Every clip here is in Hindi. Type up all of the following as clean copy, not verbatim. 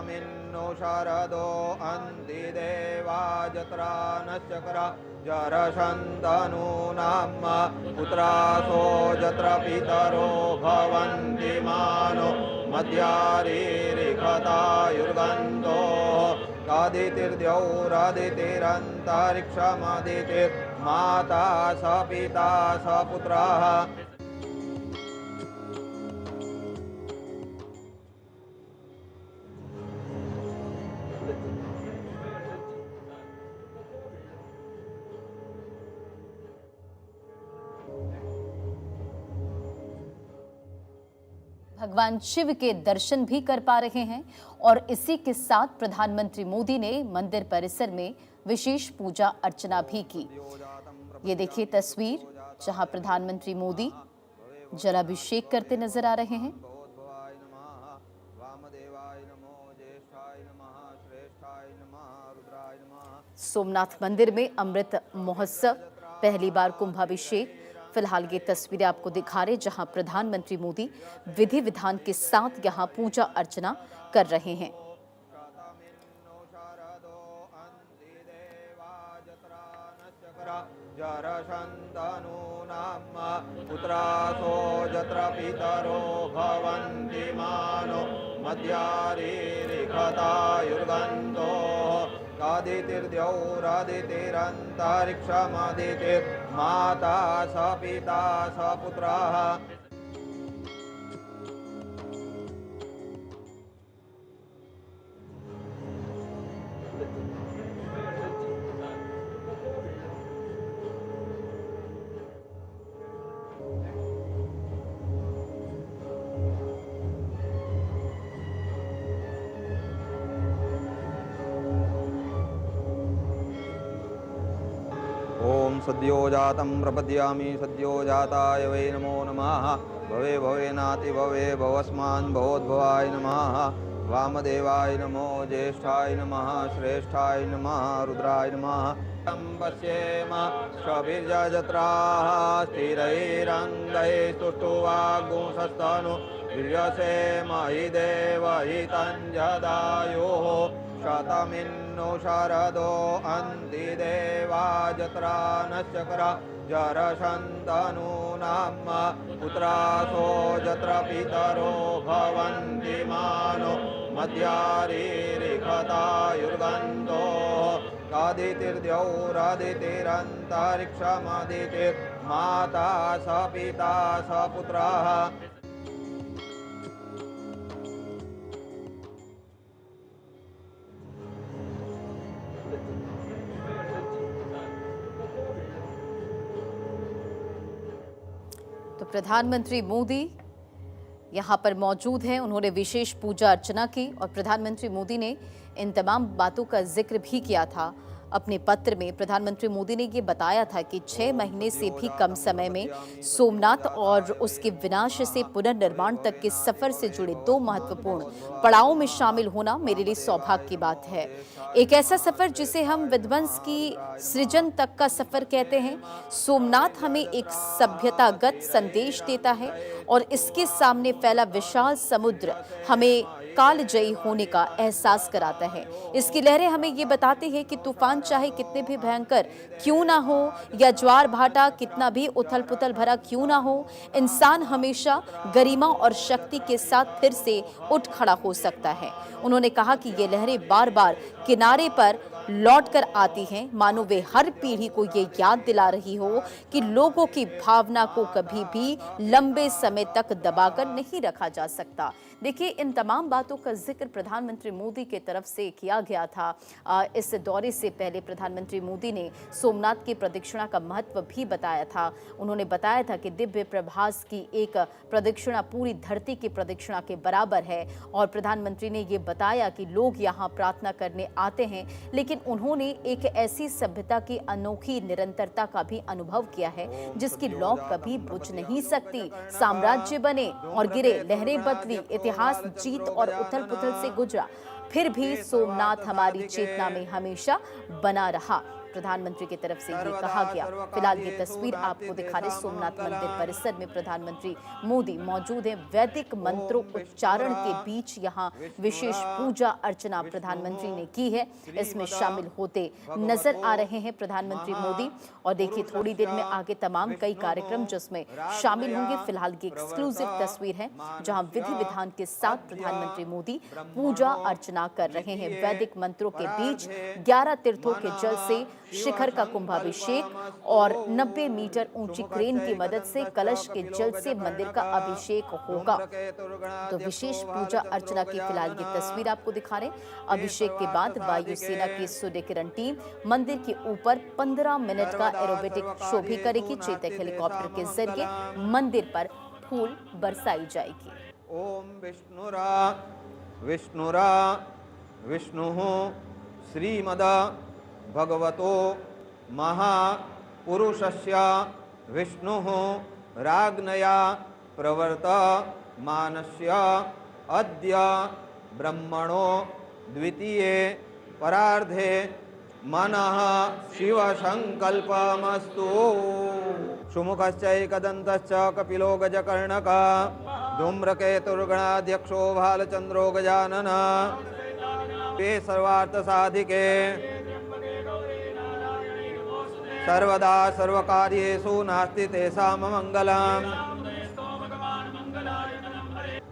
शतमिन्नो शारदो अन्ति देवा जत्रा नश्चक्रा जरशन्तनूनां पुत्रासो जत्र पितरो भवन्ति मानो मध्यारीरिखतायुर्गन्धो आदितिर्द्यौरादितिरन्तरिक्षमदितिर्माता स पिता स पुत्रः। भगवान शिव के दर्शन भी कर पा रहे हैं और इसी के साथ प्रधानमंत्री मोदी ने मंदिर परिसर में विशेष पूजा अर्चना भी की। ये देखिए तस्वीर जहां प्रधानमंत्री मोदी जलाभिषेक करते नजर आ रहे हैं। सोमनाथ मंदिर में अमृत महोत्सव, पहली बार कुंभाभिषेक। फिलहाल ये तस्वीरें आपको दिखा रहे जहां प्रधानमंत्री मोदी विधि विधान के साथ यहां पूजा अर्चना कर रहे हैं। पुत्रासो जत्र पितरो भवन्ति मानो मध्यारीरिखतायुर्गन्धो आदितिर्द्यौरादितिरन्तरिक्षमदितिर्माता स पिता स पुत्रः। ओम सद्यो जातं प्रपद्यामि सद्यो जाताय वै नमो नमः। भवे भवेनाति भवे भवस्मान् भवोद्भवाय नमः। वामदेवाय नमो ज्येष्ठाय नमः श्रेष्ठाय नमः रुद्राय नमः। पश्येम स्वभिर्यजत्राः स्थिरैरङ्गैः स्तुष्टुवागुंसस्तनु वीर्यसेम हि देव हि तञ्जदायुः। शतमिन्नो शारदो अन्ति देवा जत्रा नश्चक्रा जरशन्तनूनां पुत्रासो जत्र पितरो भवन्ति मानो मध्यारीरिखतायुर्गन्धो आदितिर्द्यौरादितिरन्तरिक्षमदितिर्माता स पिता स पुत्रः। तो प्रधानमंत्री मोदी यहाँ पर मौजूद हैं। उन्होंने विशेष पूजा अर्चना की और प्रधानमंत्री मोदी ने इन तमाम बातों का जिक्र भी किया था अपने पत्र में। प्रधानमंत्री मोदी ने ये बताया था कि 6 महीने से भी कम समय में सोमनाथ और उसके विनाश से पुनर्निर्माण तक के सफर से जुड़े 2 महत्वपूर्ण पड़ावों में शामिल होना मेरे लिए सौभाग्य की बात है। एक ऐसा सफर जिसे हम विध्वंस की सृजन तक का सफर कहते हैं। सोमनाथ हमें एक सभ्यतागत संदेश देता है और इसके सामने फैला विशाल समुद्र हमें कालजयी होने का एहसास कराता है। इसकी लहरें हमें ये बताती है कि तूफान चाहे कितने भी भयंकर क्यों ना हो या ज्वार भाटा कितना भी उथल पुथल भरा क्यों ना हो, इंसान हमेशा गरिमा और शक्ति के साथ फिर से उठ खड़ा हो सकता है। उन्होंने कहा कि ये लहरें बार बार किनारे पर लौट कर आती हैं, मानो वे हर पीढ़ी को ये याद दिला रही हो कि लोगों की भावना को कभी भी लंबे समय तक दबाकर नहीं रखा जा सकता। देखिए, इन तमाम बातों का जिक्र प्रधानमंत्री मोदी के तरफ से किया गया था। इस दौरे से पहले प्रधानमंत्री मोदी ने सोमनाथ की प्रदक्षिणा का महत्व भी बताया था। उन्होंने बताया था कि दिव्य प्रभास की एक प्रदक्षिणा पूरी धरती की प्रदक्षिणा के बराबर है और प्रधानमंत्री ने ये बताया कि लोग यहाँ प्रार्थना करने आते हैं, लेकिन उन्होंने एक ऐसी सभ्यता की अनोखी निरंतरता का भी अनुभव किया है जिसकी लौ कभी बुझ नहीं सकती। साम्राज्य बने और गिरे, लहरें बदली, इतिहास जीत और उथल पुथल से गुजरा, फिर भी सोमनाथ हमारी चेतना में हमेशा बना रहा। प्रधानमंत्री की तरफ से ये कहा गया। फिलहाल ये तस्वीर आपको दिखा रहे सोमनाथ मंदिर परिसर में प्रधानमंत्री मोदी मौजूद हैं। वैदिक मंत्रों उच्चारण के बीच यहाँ विशेष पूजा अर्चना प्रधानमंत्री ने की है। इसमें शामिल होते नजर आ रहे हैं प्रधानमंत्री मोदी। और देखिए थोड़ी देर में आगे तमाम कई कार्यक्रम जिसमें शामिल होंगे। फिलहाल ये एक्सक्लूसिव तस्वीर है जहां विधि विधान के साथ प्रधानमंत्री मोदी पूजा अर्चना कर रहे हैं। वैदिक मंत्रों के बीच 11 तीर्थों के जल से शिखर का कुंभाभिषेक और 90 मीटर ऊंची क्रेन की मदद से कलश के जल से मंदिर का अभिषेक होगा। तो विशेश पूजा अर्चना की फिलहाल ये तस्वीर आपको दिखा रहे हैं। अभिषेक के बाद वायुसेना की सूर्यकिरण टीम मंदिर के ऊपर 15 मिनट का एरोबेटिक शो भी करेगी। चेतक हेलीकॉप्टर के जरिए मंदिर पर फूल बरसाई जाएगी। ओम विष्णुरा विष्णुरा विष्णुः श्रीमद भगवतो महापुरुषस्य विष्णुः राज्ञया प्रवर्तमानस्य अद्य ब्रह्मणो द्वितीये परार्धे मनः शिवसंकल्पमस्तु। सुमुखश्चैकदन्तश्च कपिलो गजकर्णकः धूम्रकेतुर्गणाध्यक्षो भालचन्द्रो गजाननः ते सर्वार्थसाधिके सर्वदा सर्वकार्येषु नास्ति तेषां मङ्गलम्।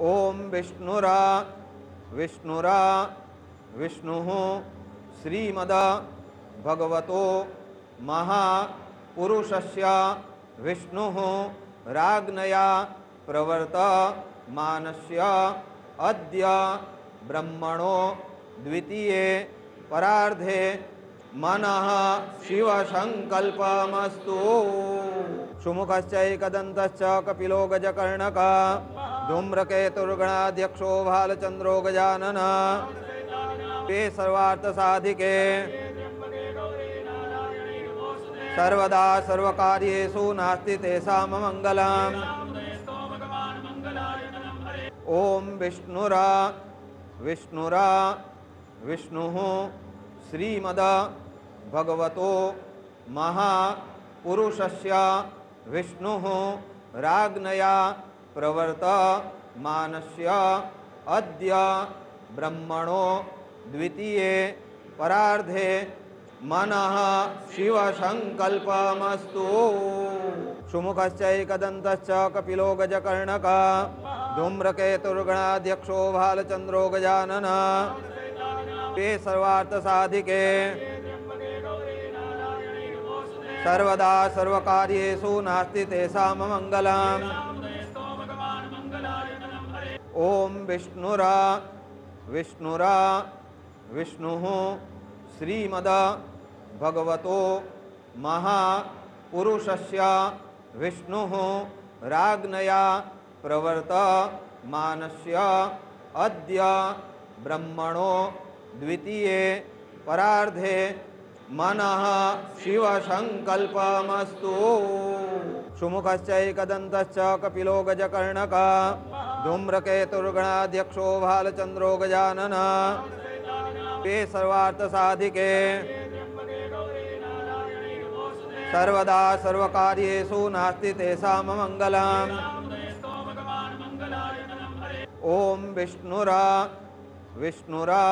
ओम विष्णुरा विष्णुरा विष्णुः श्रीमद भगवतो महापुरुषस्य विष्णुः राज्ञया प्रवर्तमानस्य अद्य ब्रह्मणो द्वितीये परार्धे मनः शिवसंकल्पमस्तु। सुमुखश्चैकदन्तश्च कपिलो गजकर्णकः धूम्रकेतुर्गणाध्यक्षो भालचन्द्रो गजाननः ते सर्वार्थसाधिके सर्वदा सर्वकार्येषु नास्ति तेषां मङ्गलम्। ओम विष्णुरा विष्णुरा विष्णुः श्रीमद भगवतो महापुरुषस्य विष्णुः राज्ञया प्रवर्तमानस्य अद्य ब्रह्मणो द्वितीये परार्धे मनः शिवसंकल्पमस्तु। सुमुखश्चैकदन्तश्च कपिलो गजकर्णकः धूम्रकेतुर्गणाध्यक्षो भालचन्द्रो गजाननः ते सर्वार्थसाधिके सर्वदा सर्वकार्येषु नास्ति तेषां मङ्गलम्। ओम विष्णुरा विष्णुरा विष्णुः श्रीमद भगवतो महापुरुषस्य विष्णुः राज्ञया प्रवर्तमानस्य अद्य ब्रह्मणो द्वितीये परार्धे मनः शिवसंकल्पमस्तु। सुमुखश्चैकदन्तश्च कपिलो गजकर्णकः धूम्रकेतुर्गणाध्यक्षो भालचन्द्रो गजाननः ते सर्वार्थसाधिके सर्वदा सर्वकार्येषु नास्ति तेषां मङ्गलम्। ओम विष्णुरा विष्णुरा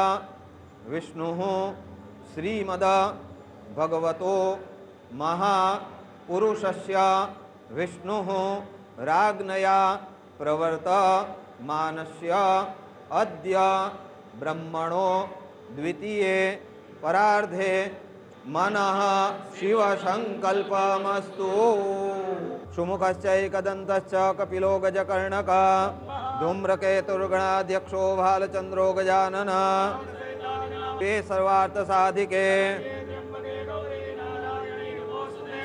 विष्णुः श्रीमद भगवतो महापुरुषस्य विष्णुः राज्ञया प्रवर्तमानस्य अद्य ब्रह्मणो द्वितीये परार्धे मनः शिवसंकल्पमस्तु। सुमुखश्चैकदन्तश्च कपिलो गजकर्णकः धूम्रकेतुर्गणाध्यक्षो भालचन्द्रो गजाननः ते सर्वार्थसाधिके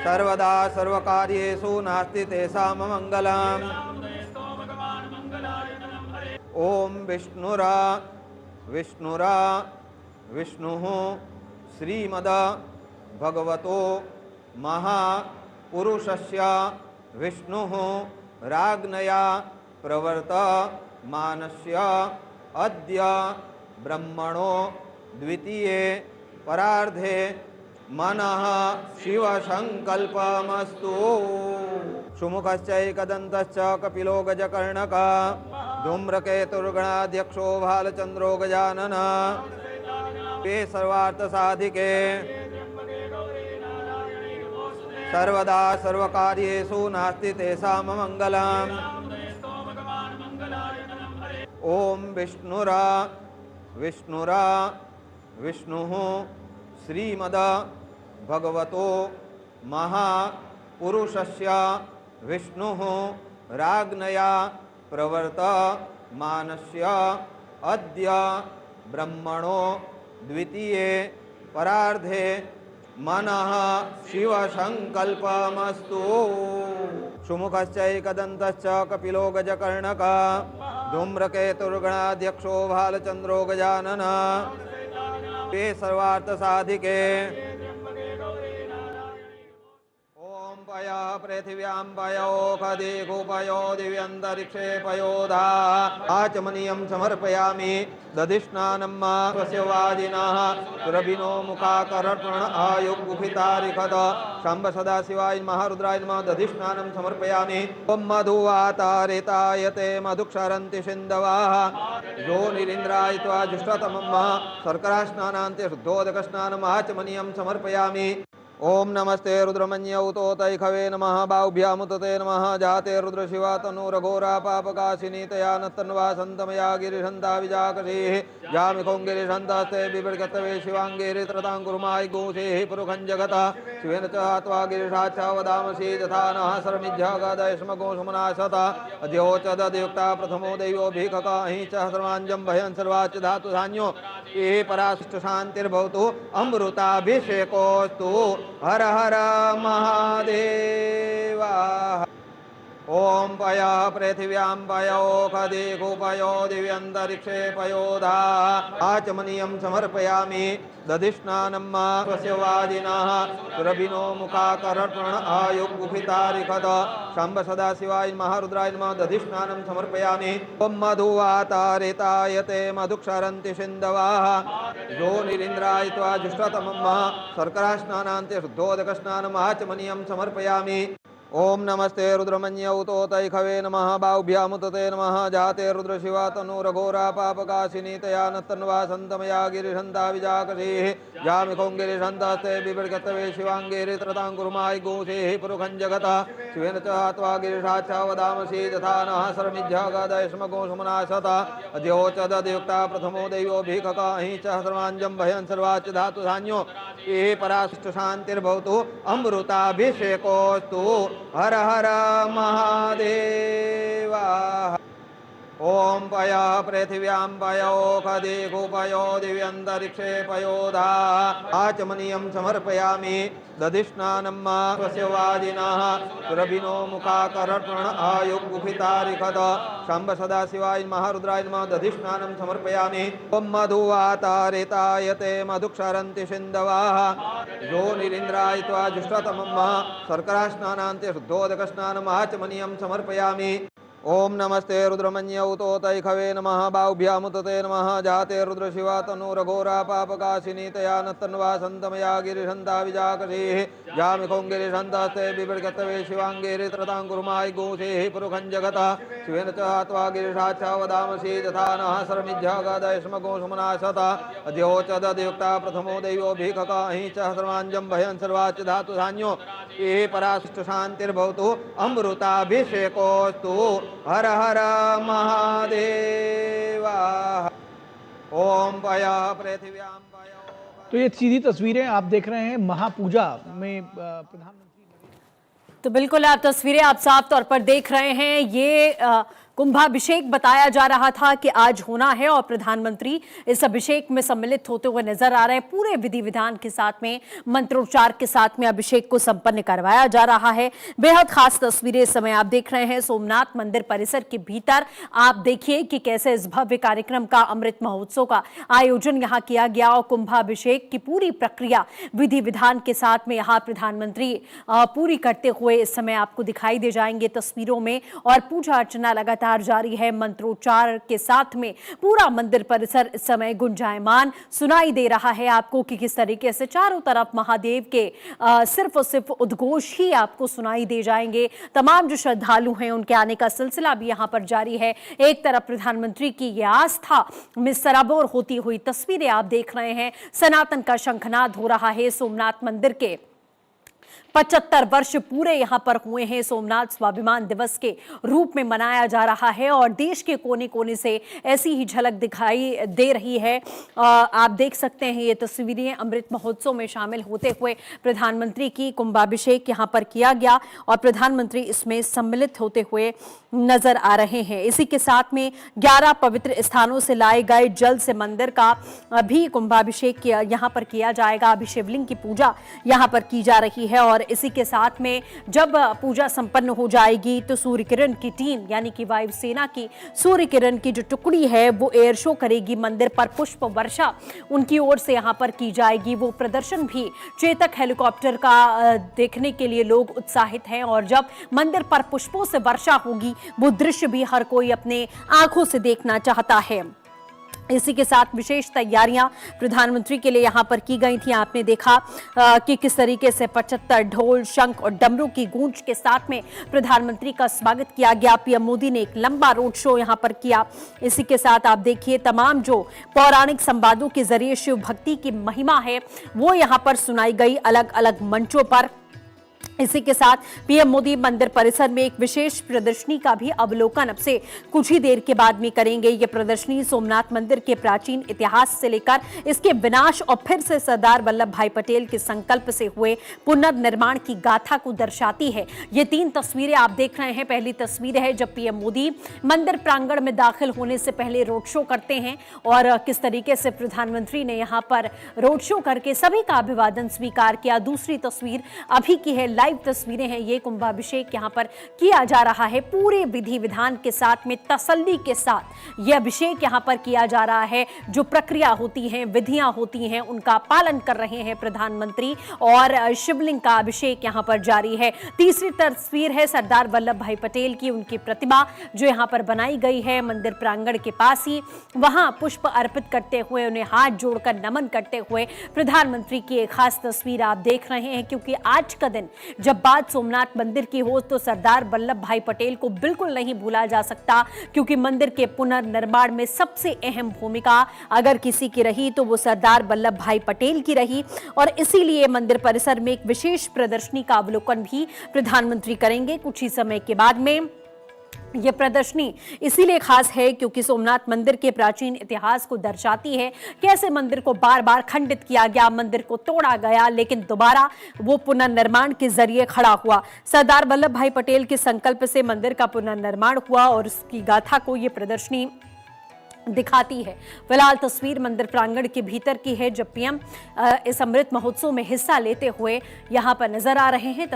सर्वदा सर्वकार्येषु नास्ति तेषां मङ्गलम्। ओम विष्णुरा विष्णुरा विष्णुः श्रीमद भगवतो महापुरुषस्य विष्णुः राज्ञया प्रवर्तमानस्य अद्य ब्रह्मणो द्वितीये परार्धे मनः शिवसङ्कल्पमस्तु। सुमुखश्चैकदन्तश्च कपिलो गजकर्णकः धूम्रकेतुर्गणाध्यक्षो भालचन्द्रो गजाननः ते सर्वार्थसाधिके सर्वदा सर्वकार्येषु नास्ति तेषां मङ्गलम्। ओम विष्णुरा विष्णुरा विष्णुः श्रीमद भगवतो महापुरुषस्य विष्णुः राज्ञया प्रवर्तमानस्य अद्य ब्रह्मणो द्वितीये परार्धे मनः शिवसङ्कल्पमस्तु। सुमुखश्चैकदन्तश्च कपिलो गजकर्णकः धूम्रकेतुर्गणाध्यक्षो भालचन्द्रो गजाननः ते सर्वार्थसाधिके ओम पयः पृथिव्यां पयोखदिगुपयो दिव्यन्तरिक्षे पयोधा आचमनीयं समर्पयामि दधिस्नानं स्वस्य वाजिनः सुरभिनो मुखाकर्पण आयुगुफितारिखद शम्भ सदाशिवाय महारुद्राय नमः दधिस्नानं समर्पयामि। ओम मधुवातारितायते मधुक्षरन्ति सिन्धवः यो निरीन्द्राय त्वा जुष्टतमं शर्करास्नानान्ते शुद्धोदकस्नानम् आचमनीयं समर्पयामि। ओम नमस्ते रुद्रमन्यौतोतैखवे नमः बाहुभ्यामुतते नमः जाते रुद्रशिवा तनूरघोरा पापकाशिनी तया नत्तन्वा सन्तमया गिरिशन्ता विजाकसेः जामिखों गिरिशन्तास्ते बिभृगतवे शिवाङ्गेरित्रतां कुर्माय गोसेः पुरुखं जगतः शिवेन च त्वा गिरिशाच्छा वदामसि यथा नः सरमिज्झागदयस्मगोषमनाशता अद्योचदयुक्ता प्रथमो दैवोऽभिकः अहि च सर्वाञ्जं भयं सर्वाच्च धातु धान्यो ये पराशिष्ट शान्तिर्भवतु अमृताभिषेकोऽस्तु। हर हर महादेव। ओम पयः पृथिव्यां पयोखदिगुपयो दिव्यन्तरिक्षे पयोधा आचमनीयं समर्पयामि दधिस्नानं स्वस्य वाजिनः सुरभिनो मुखाकर्पण आयुगुफितारिखद शम्भ सदाशिवाय महारुद्राय नमः दधिस्नानं समर्पयामि। ओम मधुवातारितायते मधुक्षरन्ति सिन्धवः यो निरीन्द्राय त्वा जुष्टतमं शर्करास्नानान्ते शुद्धोदकस्नानम् आचमनीयं समर्पयामि। ओम नमस्ते रुद्रमन्यौतोतैखवे नमः बाहुभ्यामुतते नमः जाते रुद्रशिवा तनूरघोरा पापकाशिनी तया नत्तन्वा सन्तमया गिरिशन्ता विजाकसेः जामिखों गिरिशन्तास्ते बिभृगतवे शिवाङ्गेरित्रतां कुर्माय गोसेः पुरुखं जगतः शिवेन च त्वा गिरिशाच्छा वदामसि यथा नः सरमिज्झागदयस्मगोषमनाशता अद्योचदयुक्ता प्रथमो दैवोऽभिकः अहि च सर्वाञ्जं भयं सर्वाच्च धातु धान्यो ये पराशिष्ट शान्तिर्भवतु अमृताभिषेकोऽस्तु। हर हर महादेव। ओम पयः पृथिव्यां पयोखदिगुपयो दिव्यन्तरिक्षे पयोधा आचमनीयं समर्पयामि दधिस्नानं स्वस्य वाजिनः सुरभिनो मुखाकर्पण आयुगुफितारिखद शम्भ सदाशिवाय महारुद्राय नमः दधिस्नानं समर्पयामि। ओम मधुवातारितायते मधुक्षरन्ति सिन्धवः यो निरीन्द्राय त्वा जुष्टतमं शर्करास्नानान्ते शुद्धोदकस्नानम् आचमनीयं समर्पयामि। ओम नमस्ते रुद्रमन्यौतोतैखवे नमः बाहुभ्यामुतते नमः जाते रुद्रशिवा तनूरघोरा पापकाशिनी तया नत्तन्वा सन्तमया गिरिशन्ता विजाकसेः जामिखों गिरिशन्तास्ते बिभृगतवे शिवाङ्गेरित्रतां कुर्माय गोसेः पुरुखं जगतः शिवेन च त्वा गिरिशाच्छा वदामसि यथा नः सरमिज्झागदयस्मगोषमनाशता अद्योचदयुक्ता प्रथमो दैवोऽभिकः अहि च सर्वाञ्जं भयं सर्वाच्च धातु धान्यो ये पराशिष्ट शान्तिर्भवतु अमृताभिषेकोऽस्तु। हर हर महादेव। ओम पयः पृथिव्यां पयो। तो ये सीधी तस्वीरें आप देख रहे हैं महापूजा में प्रधानमंत्री। तो बिल्कुल आप तस्वीरें आप साफ तौर पर देख रहे हैं। ये कुंभाभिषेक बताया जा रहा था कि आज होना है और प्रधानमंत्री इस अभिषेक में सम्मिलित होते हुए नजर आ रहे हैं। पूरे विधि विधान के साथ में मंत्रोच्चार के साथ में अभिषेक को संपन्न करवाया जा रहा है। बेहद खास तस्वीरें इस समय आप देख रहे हैं सोमनाथ मंदिर परिसर के भीतर। आप देखिए कि कैसे इस भव्य कार्यक्रम का अमृत महोत्सव का आयोजन यहाँ किया गया और कुंभाभिषेक की पूरी प्रक्रिया विधि विधान के साथ में यहाँ प्रधानमंत्री पूरी करते हुए इस समय आपको दिखाई दे जाएंगे तस्वीरों में। और पूजा अर्चना लगातार लगातार जारी है। मंत्रोच्चार के साथ में पूरा मंदिर परिसर इस समय गुंजायमान सुनाई दे रहा है आपको कि किस तरीके से चारों तरफ महादेव के सिर्फ और सिर्फ उद्घोष ही आपको सुनाई दे जाएंगे। तमाम जो श्रद्धालु हैं उनके आने का सिलसिला भी यहाँ पर जारी है। एक तरफ प्रधानमंत्री की ये आस्था में सराबोर होती हुई तस्वीरें आप देख रहे हैं। सनातन का शंखनाद हो रहा है। सोमनाथ मंदिर के 75 वर्ष पूरे यहां पर हुए हैं। सोमनाथ स्वाभिमान दिवस के रूप में मनाया जा रहा है और देश के कोने कोने से ऐसी ही झलक दिखाई दे रही है। आप देख सकते हैं ये तस्वीरें अमृत महोत्सव में शामिल होते हुए प्रधानमंत्री की कुंभाभिषेक यहां पर किया गया और प्रधानमंत्री इसमें सम्मिलित होते हुए नजर आ रहे हैं। इसी के साथ में 11 पवित्र स्थानों से लाए गए जल से मंदिर का भी कुंभाभिषेक यहां पर किया जाएगा। अभी शिवलिंग की पूजा यहां पर की जा रही है और इसी के साथ में जब पूजा संपन्न हो जाएगी तो सूर्य किरण की टीम यानी कि वायुसेना की सूर्य किरण की जो टुकड़ी है वो एयर शो करेगी। मंदिर पर पुष्प वर्षा उनकी ओर से यहां पर की जाएगी। वो प्रदर्शन भी चेतक हेलीकॉप्टर का देखने के लिए लोग उत्साहित हैं और जब मंदिर पर पुष्पों से वर्षा होगी वो दृश्य भी हर कोई अपने आंखों से देखना चाहता है। इसी के साथ विशेष तैयारियां प्रधानमंत्री के लिए यहां पर की गई थी। आपने देखा कि किस तरीके से 75 ढोल, शंख और डमरू की गूंज के साथ में प्रधानमंत्री का स्वागत किया गया। पीएम मोदी ने एक लंबा रोड शो यहां पर किया। इसी के साथ आप देखिए तमाम जो पौराणिक संवादों के जरिए शिव भक्ति की महिमा है वो यहां पर सुनाई गई अलग अलग मंचों पर। इसी के साथ पीएम मोदी मंदिर परिसर में एक विशेष प्रदर्शनी का भी अवलोकन अब से कुछ ही देर के बाद में करेंगे। ये प्रदर्शनी सोमनाथ मंदिर के प्राचीन इतिहास से लेकर इसके विनाश और फिर से सरदार वल्लभ भाई पटेल के संकल्प से हुए पुनर्निर्माण की गाथा को दर्शाती है। ये 3 तस्वीरें आप देख रहे हैं। पहली तस्वीर है जब पीएम मोदी मंदिर प्रांगण में दाखिल होने से पहले रोड शो करते हैं और किस तरीके से प्रधानमंत्री ने यहाँ पर रोड शो करके सभी का अभिवादन स्वीकार किया। दूसरी तस्वीर अभी की है, लाइव तस्वीरें हैं। ये कुंभाभिषेक यहां पर किया जा रहा है पूरे विधि विधान के साथ में, तसल्ली के साथ यह अभिषेक यहां पर किया जा रहा है। जो प्रक्रिया होती है, विधियां होती हैं, उनका पालन कर रहे हैं प्रधानमंत्री और शिवलिंग का अभिषेक यहां पर जारी है। तीसरी तस्वीर है सरदार वल्लभ भाई पटेल की, उनकी प्रतिमा जो यहां पर बनाई गई है मंदिर प्रांगण के पास ही। वहां पुष्प अर्पित करते हुए, उन्हें हाथ जोड़कर नमन करते हुए प्रधानमंत्री की एक खास तस्वीर आप देख रहे हैं। क्योंकि आज का दिन जब बात सोमनाथ मंदिर की हो तो सरदार वल्लभ भाई पटेल को बिल्कुल नहीं भूला जा सकता। क्योंकि मंदिर के पुनर्निर्माण में सबसे अहम भूमिका अगर किसी की रही तो वो सरदार वल्लभ भाई पटेल की रही और इसीलिए मंदिर परिसर में एक विशेष प्रदर्शनी का अवलोकन भी प्रधानमंत्री करेंगे कुछ ही समय के बाद में। यह प्रदर्शनी इसीलिए खास है क्योंकि सोमनाथ मंदिर के प्राचीन इतिहास को दर्शाती है। कैसे मंदिर को बार बार खंडित किया गया, मंदिर को तोड़ा गया, लेकिन दोबारा वो पुनर्निर्माण के जरिए खड़ा हुआ। सरदार वल्लभ भाई पटेल के संकल्प से मंदिर का पुनर्निर्माण हुआ और उसकी गाथा को ये प्रदर्शनी दिखाती है। फिलहाल तस्वीर मंदिर प्रांगण के भीतर की है जब पीएम इस अमृत महोत्सव में हिस्सा लेते हुए यहां पर नजर आ रहे हैं।